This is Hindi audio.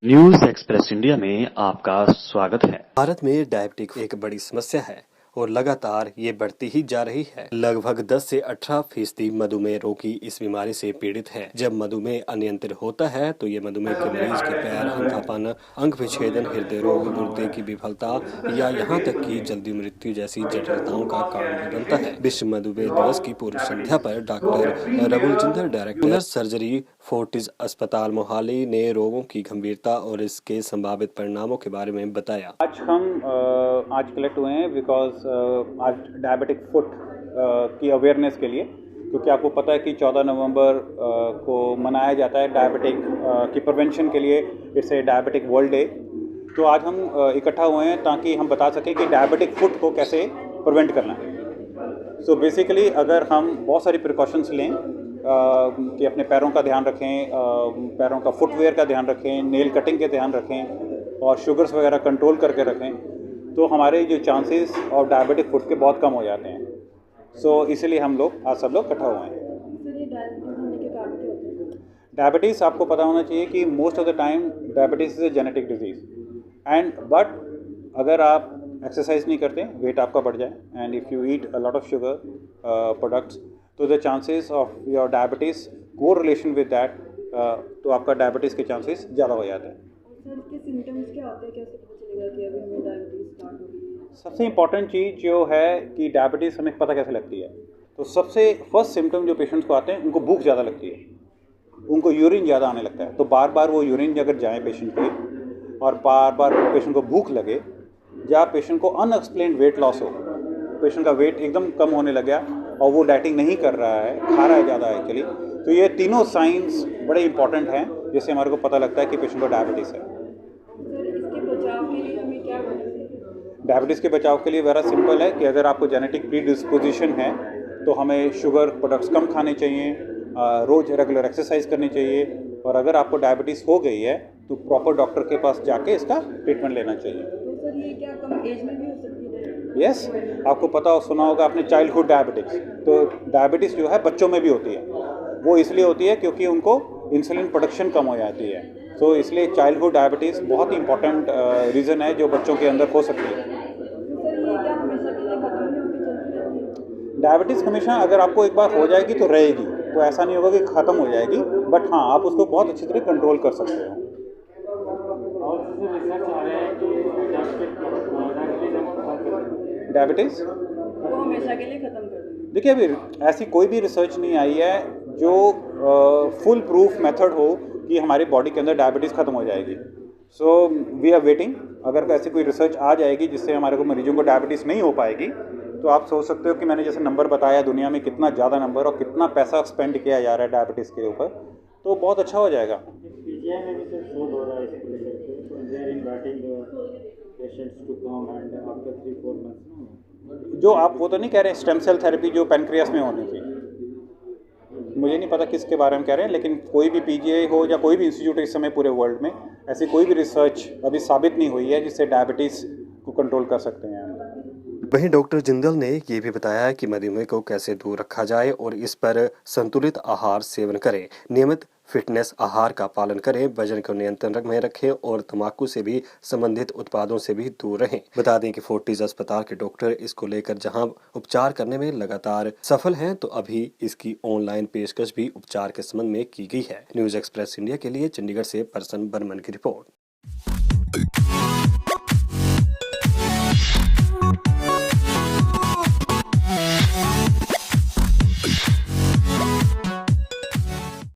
न्यूज एक्सप्रेस इंडिया में आपका स्वागत है। भारत में डायबिटीज एक बड़ी समस्या है और लगातार ये बढ़ती ही जा रही है। लगभग 10 से 18% मधुमेह रोगी इस बीमारी से पीड़ित हैं। जब मधुमेह अनियंत्रित होता है तो ये मधुमेह के मरीज के पैर, अंधापन, अंग विच्छेदन, हृदय रोग, गुर्दे की विफलता या यहाँ तक कि जल्दी मृत्यु जैसी जटिलताओं का कारण भी बनता है। विश्व मधुमेह दिवस की पूर्व संध्या पर डॉक्टर रघुल जिंदल, डायरेक्टर सर्जरी फोर्टिस अस्पताल मोहाली ने रोगों की गंभीरता और इसके संभावित परिणामों के बारे में बताया। आज हम आज कलेक्ट हुए हैं बिकॉज आज डायबिटिक फुट की अवेयरनेस के लिए, क्योंकि आपको पता है कि 14 नवंबर को मनाया जाता है डायबिटिक की प्रिवेंशन के लिए। It's a diabetic world day. तो आज हम इकट्ठा हुए हैं ताकि हम बता सकें कि डायबिटिक फुट को कैसे प्रिवेंट करना है। सो बेसिकली अगर हम बहुत सारी प्रिकॉशंस लें कि अपने पैरों का ध्यान रखें, पैरों का फुटवेयर का ध्यान रखें, नेल कटिंग के ध्यान रखें और शुगर्स वगैरह कंट्रोल करके रखें, तो हमारे जो चांसेस ऑफ डायबिटिक फुट के बहुत कम हो जाते हैं। सो इसीलिए हम लोग आज सब लोग इकट्ठा हुए हैं। डायबिटीज़ आपको पता होना चाहिए कि most of the time diabetes is a genetic disease and but अगर आप एक्सरसाइज नहीं करते, वेट आपका बढ़ जाए and if you eat a lot of sugar products, तो the chances of your diabetes को रिलेशन विद दैट, तो आपका डायबिटीज़ के चांसेस ज़्यादा हो जाते हैं। सर, इसके सिम्टम्स क्या होते हैं, कैसे पता चलेगा कि अभी हमें डायबिटीज़ स्टार्ट हो गई है? सबसे इम्पॉर्टेंट चीज़ जो है कि डायबिटीज़ हमें पता कैसे लगती है, तो सबसे फर्स्ट सिम्टम जो पेशेंट्स को आते हैं, उनको भूख ज़्यादा लगती है, उनको यूरिन ज़्यादा आने लगता है। तो बार बार वो यूरिन अगर जाए पेशेंट के और बार बार पेशेंट को भूख लगे, या पेशेंट को अनएक्सप्लेन्ड वेट लॉस हो, पेशेंट का वेट एकदम कम होने लग गया और वो डाइटिंग नहीं कर रहा है, खा रहा है ज़्यादा एक्चुअली, तो ये तीनों साइंस बड़े इंपॉर्टेंट हैं जिससे हमारे को पता लगता है कि पेशेंट को डायबिटीज़ है। सर, इसके बचाव के लिए हमें क्या करना चाहिए? डायबिटीज़ के बचाव के लिए वेरा सिंपल है कि अगर आपको जेनेटिक प्रीडिस्पोजिशन है तो हमें शुगर प्रोडक्ट्स कम खाने चाहिए, रोज़ रेगुलर एक्सरसाइज करनी चाहिए, और अगर आपको डायबिटीज़ हो गई है तो प्रॉपर डॉक्टर के पास जाके इसका ट्रीटमेंट लेना चाहिए। तो सर, ये क्या कम एज में भी हो सकती है? यस, आपको पता सुना होगा आपने चाइल्डहुड डायबिटीज़। तो डायबिटीज़ जो है बच्चों में भी होती है, वो इसलिए होती है क्योंकि उनको इंसुलिन प्रोडक्शन कम हो जाती है। तो इसलिए चाइल्डहुड डायबिटीज़ बहुत ही इंपॉर्टेंट रीज़न है जो बच्चों के अंदर हो सकती है। तो सर, ये क्या हमेशा के लिए खत्म नहीं होती, चलती रहती है? डायबिटीज़ हमेशा अगर आपको एक बार हो जाएगी तो रहेगी, तो ऐसा नहीं होगा कि ख़त्म हो जाएगी, बट हाँ, आप उसको बहुत अच्छी तरह कंट्रोल कर सकते हो। डायबिटीज़ वो हमेशा के लिए ख़त्म कर देंगे? देखिए, अभी ऐसी कोई भी रिसर्च नहीं आई है जो फुल प्रूफ मेथड हो कि हमारी बॉडी के अंदर डायबिटीज़ ख़त्म हो जाएगी। So we are waiting. अगर ऐसी कोई रिसर्च आ जाएगी जिससे हमारे को मरीजों को डायबिटीज़ नहीं हो पाएगी, तो आप सोच सकते हो कि मैंने जैसे नंबर बताया, दुनिया में कितना ज़्यादा नंबर और कितना पैसा स्पेंड किया जा रहा है डायबिटीज़ के ऊपर, तो बहुत अच्छा हो जाएगा। पीजीआई में भी सर शोध हो रहा है इसको लेकर के, तो they are inviting patients to come and after 3-4 months. जो आप वो तो नहीं कह रहे स्टेम सेल थेरेपी जो पैनक्रियास में होनी थी, मुझे नहीं पता किसके बारे में कह रहे हैं, लेकिन कोई भी पीजीआई हो या कोई भी इंस्टीट्यूट इस समय पूरे वर्ल्ड में ऐसी कोई भी रिसर्च अभी साबित नहीं हुई है जिससे डायबिटीज़ को कंट्रोल कर सकते हैं। वहीं डॉक्टर जिंदल ने ये भी बताया कि मधुमेह को कैसे दूर रखा जाए और इस पर संतुलित आहार सेवन करें, नियमित फिटनेस आहार का पालन करें, वजन को नियंत्रण में रखें और तंबाकू से भी संबंधित उत्पादों से भी दूर रहें। बता दें कि फोर्टिस अस्पताल के डॉक्टर इसको लेकर जहां उपचार करने में लगातार सफल हैं, तो अभी इसकी ऑनलाइन पेशकश भी उपचार के संबंध में की गई है। न्यूज एक्सप्रेस इंडिया के लिए चंडीगढ़ से परसन बर्मन की रिपोर्ट।